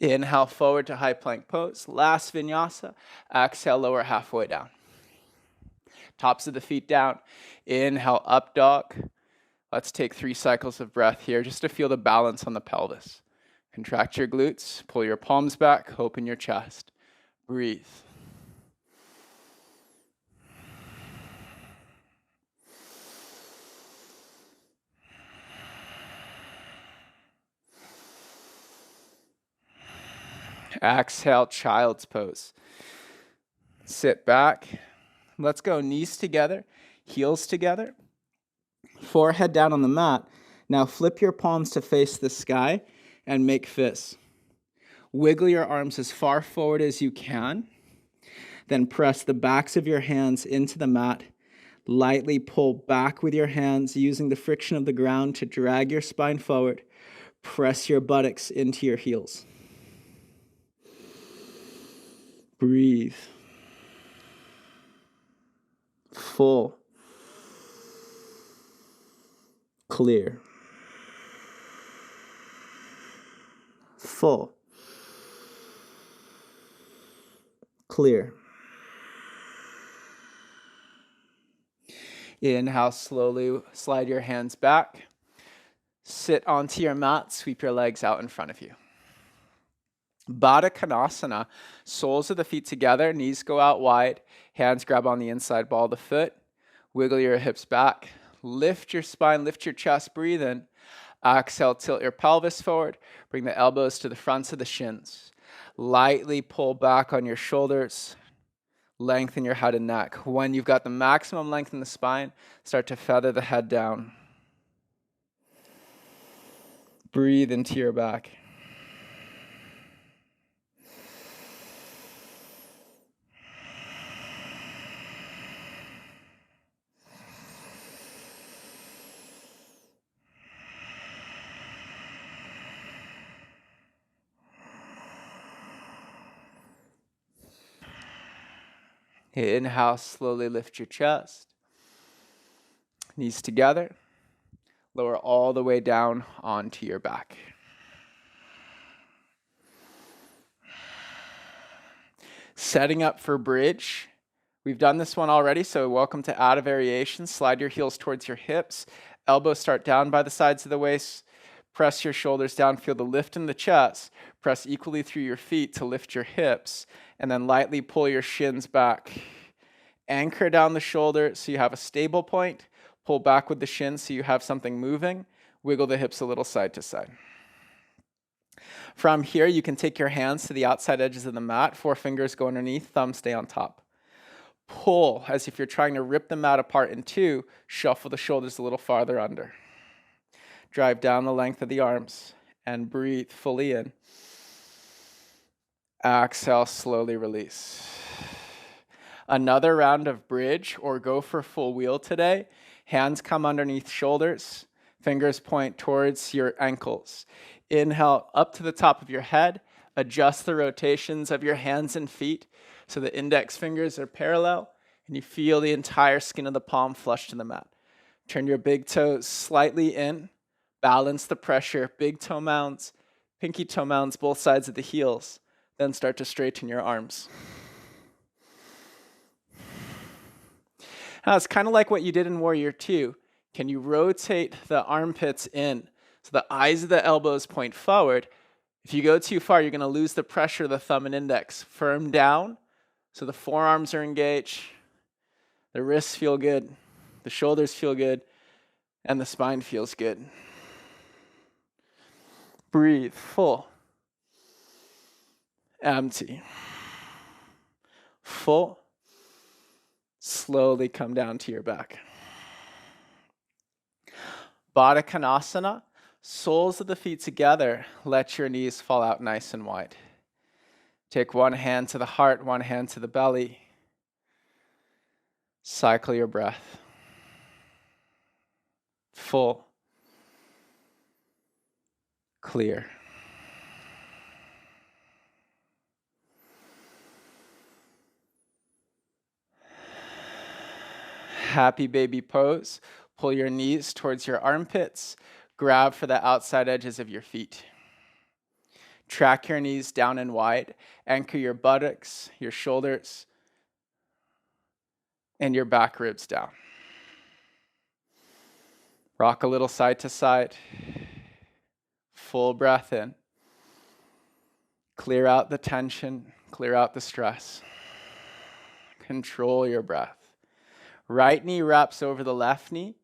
Inhale forward to high plank pose. Last vinyasa. Exhale, lower halfway down. Tops of the feet down. Inhale, up dog. Let's take 3 cycles of breath here just to feel the balance on the pelvis. Contract your glutes, pull your palms back, open your chest. Breathe. Exhale, child's pose. Sit back. Let's go knees together, heels together. Forehead down on the mat. Now flip your palms to face the sky and make fists. Wiggle your arms as far forward as you can. Then press the backs of your hands into the mat. Lightly pull back with your hands using the friction of the ground to drag your spine forward. Press your buttocks into your heels. Breathe. Full. Clear. Full. Clear. Inhale, slowly slide your hands back. Sit onto your mat, sweep your legs out in front of you. Baddha Konasana, soles of the feet together, knees go out wide, hands grab on the inside ball of the foot, wiggle your hips back, lift your spine, lift your chest, breathe in. Exhale, tilt your pelvis forward, bring the elbows to the fronts of the shins. Lightly pull back on your shoulders, lengthen your head and neck. When you've got the maximum length in the spine, start to feather the head down. Breathe into your back. Inhale, slowly lift your chest. Knees together. Lower all the way down onto your back. Setting up for bridge. We've done this one already, so welcome to add a variation. Slide your heels towards your hips. Elbows start down by the sides of the waist. Press your shoulders down, feel the lift in the chest. Press equally through your feet to lift your hips, and then lightly pull your shins back. Anchor down the shoulder so you have a stable point. Pull back with the shins so you have something moving. Wiggle the hips a little side to side. From here, you can take your hands to the outside edges of the mat. 4 fingers go underneath, thumbs stay on top. Pull as if you're trying to rip the mat apart in 2. Shuffle the shoulders a little farther under. Drive down the length of the arms and breathe fully in. Exhale, slowly release. Another round of bridge or go for full wheel today. Hands come underneath shoulders. Fingers point towards your ankles. Inhale up to the top of your head. Adjust the rotations of your hands and feet so the index fingers are parallel and you feel the entire skin of the palm flush to the mat. Turn your big toes slightly in. Balance the pressure. Big toe mounds, pinky toe mounds, both sides of the heels. Then start to straighten your arms. Now it's kind of like what you did in Warrior 2. Can you rotate the armpits in so the eyes of the elbows point forward? If you go too far, you're going to lose the pressure of the thumb and index. Firm down so the forearms are engaged, the wrists feel good, the shoulders feel good, and the spine feels good. Breathe, full. Empty. Full. Slowly come down to your back. Baddha Konasana. Soles of the feet together. Let your knees fall out nice and wide. Take one hand to the heart, one hand to the belly. Cycle your breath. Full. Clear. Happy baby pose. Pull your knees towards your armpits. Grab for the outside edges of your feet. Track your knees down and wide. Anchor your buttocks, your shoulders, and your back ribs down. Rock a little side to side. Full breath in. Clear out the tension, clear out the stress. Control your breath. Right knee wraps over the left knee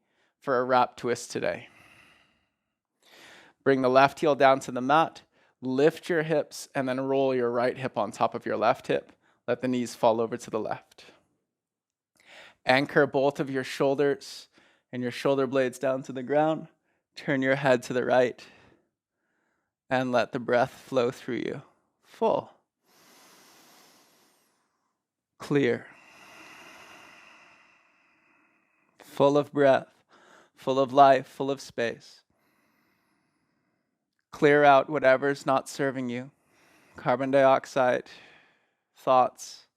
for a wrap twist today. Bring the left heel down to the mat, lift your hips, and then roll your right hip on top of your left hip. Let the knees fall over to the left. Anchor both of your shoulders and your shoulder blades down to the ground. Turn your head to the right and let the breath flow through you. Full. Clear. Full of breath, full of life, full of space. Clear out whatever's not serving you. Carbon dioxide, thoughts,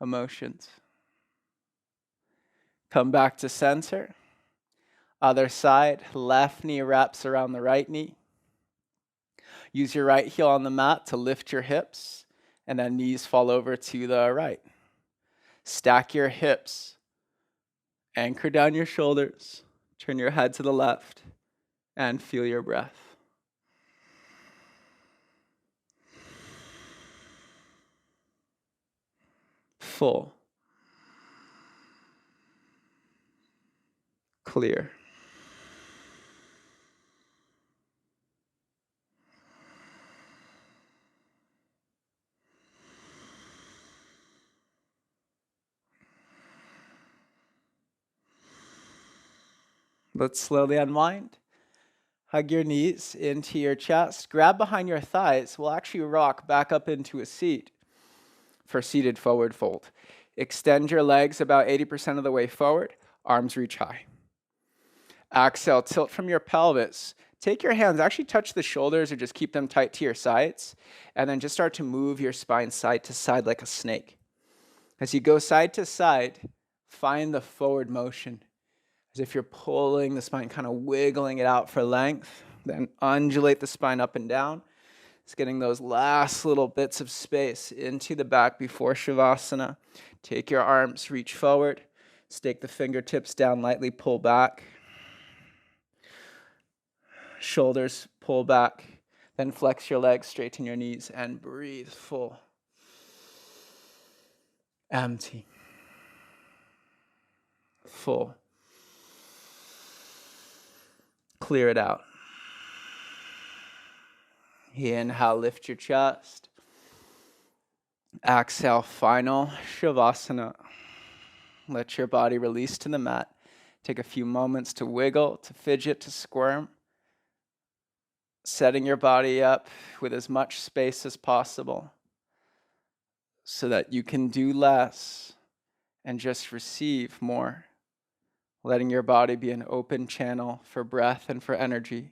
emotions. Come back to center. Other side, left knee wraps around the right knee. Use your right heel on the mat to lift your hips, and then knees fall over to the right. Stack your hips. Anchor down your shoulders. Turn your head to the left, and feel your breath. Full. Clear. Let's slowly unwind. Hug your knees into your chest. Grab behind your thighs. We'll actually rock back up into a seat for seated forward fold. Extend your legs about 80% of the way forward. Arms reach high. Exhale, tilt from your pelvis. Take your hands, actually touch the shoulders or just keep them tight to your sides. And then just start to move your spine side to side like a snake. As you go side to side, find the forward motion. As if you're pulling the spine, kind of wiggling it out for length. Then undulate the spine up and down. It's getting those last little bits of space into the back before Shavasana. Take your arms, reach forward. Stake the fingertips down, lightly pull back. Shoulders pull back, then flex your legs, straighten your knees, and breathe full. Empty. Full. Clear it out. Inhale, lift your chest. Exhale, final Shavasana. Let your body release to the mat. Take a few moments to wiggle, to fidget, to squirm. Setting your body up with as much space as possible so that you can do less and just receive more. Letting your body be an open channel for breath and for energy.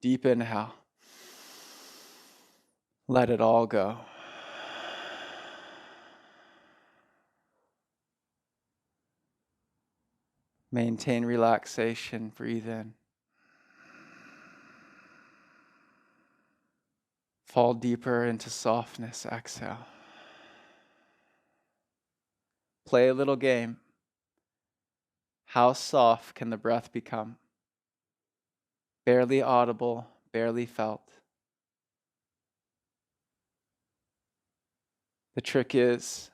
Deep inhale. Let it all go. Maintain relaxation. Breathe in. Fall deeper into softness. Exhale. Play a little game. How soft can the breath become? Barely audible, barely felt. The trick is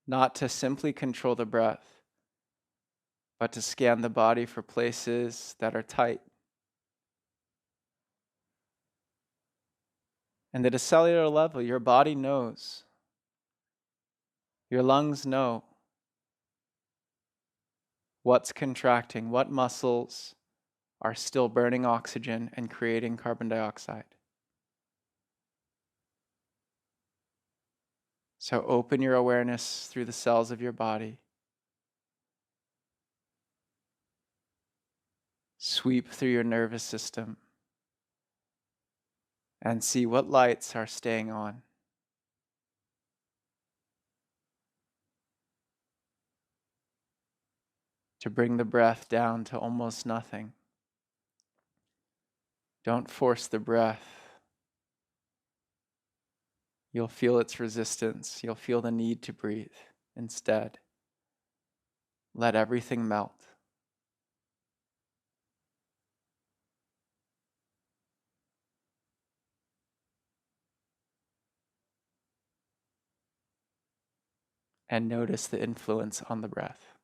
not to simply control the breath, but to scan the body for places that are tight. And at a cellular level, your body knows. Your lungs know what's contracting, what muscles are still burning oxygen and creating carbon dioxide. So open your awareness through the cells of your body. Sweep through your nervous system and see what lights are staying on. To bring the breath down to almost nothing. Don't force the breath. You'll feel its resistance. You'll feel the need to breathe. Instead, let everything melt. And notice the influence on the breath.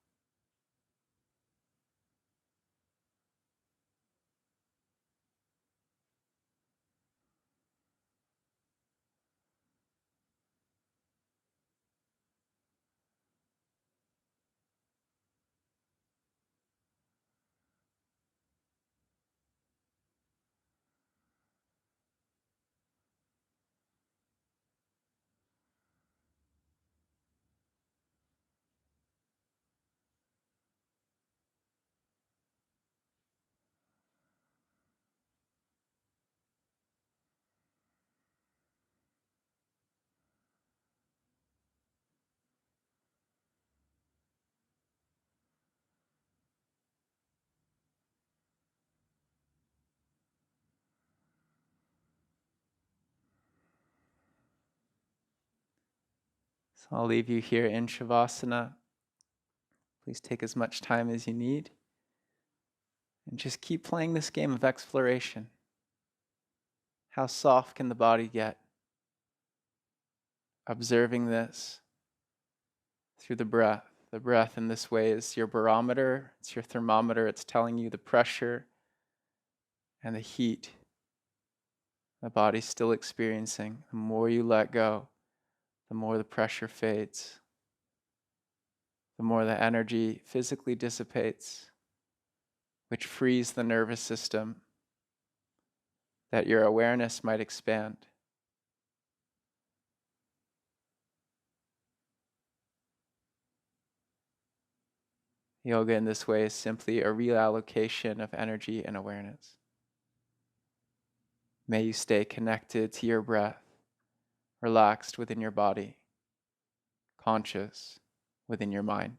So I'll leave you here in Shavasana. Please take as much time as you need. And just keep playing this game of exploration. How soft can the body get? Observing this through the breath. The breath in this way is your barometer, it's your thermometer, it's telling you the pressure and the heat the body's still experiencing. The more you let go, the more the pressure fades, the more the energy physically dissipates, which frees the nervous system, that your awareness might expand. Yoga in this way is simply a reallocation of energy and awareness. May you stay connected to your breath, relaxed within your body, conscious within your mind.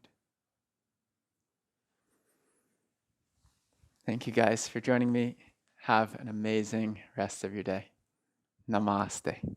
Thank you guys for joining me. Have an amazing rest of your day. Namaste.